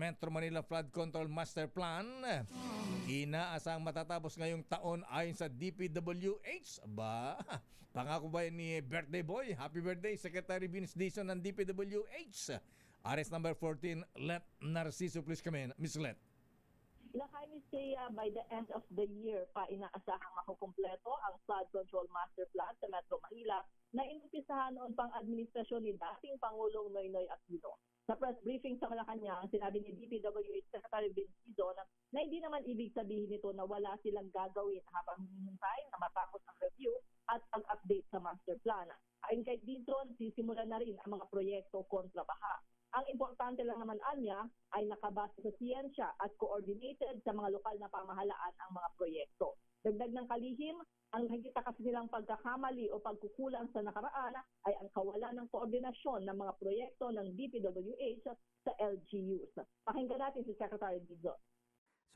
Metro Manila Flood Control Master Plan. Inaasang matatapos ngayong taon ayon sa DPWH. Pangako ba ni birthday boy? Happy birthday, Secretary Vince Dizon ng DPWH. RS number 14, Let Narciso, please come in. Miss Let. Ilakay ni Sia, by the end of the year pa inaasahang makukumpleto ang Flood Control Master Plan sa Metro Manila na inumpisahan noon pang administrasyon ni dating Pangulong Noynoy Aquino. Sa press briefing sa Malacanang, sinabi ni DPWH Secretary Vince Dizon na hindi naman ibig sabihin nito na wala silang gagawin habang hinihintay na matapos ang review at pag-update sa master plan. Ayon kay Dizon, sisimulan na rin ang mga proyekto kontra baha. Ang importante lang naman anya ay nakabase sa siyensya at coordinated sa mga lokal na pamahalaan ang mga proyekto. Dagdag ng kalihim, ang nakikita kasi nilang pagkakamali o pagkukulang sa nakaraan ay ang kawalan ng koordinasyon ng mga proyekto ng DPWH sa LGUs. Pakinggan natin si Secretary Dizon.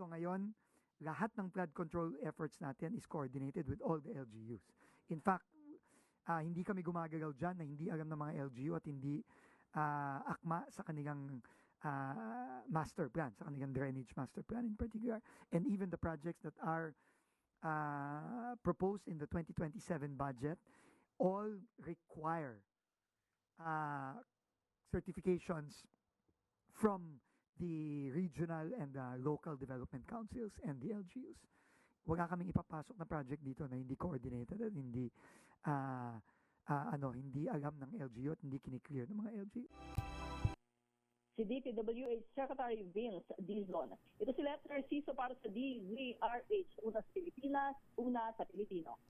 So ngayon, lahat ng flood control efforts natin is coordinated with all the LGUs. In fact, hindi kami gumagalaw dyan na hindi alam ng mga LGU at hindi akma sa kanilang master plan, sa kanilang drainage master plan in particular, and even the projects that are proposed in the 2027 budget all require certifications from the regional and local development councils and the LGUs. Wala kaming ipapasok na project dito na hindi coordinated at hindi hindi alam ng LGU at hindi kiniklear ng mga LGU. Si DPWH Secretary Vince Dizon. Ito si Let Narciso para sa DZRH, una sa Pilipinas, una sa Pilipino.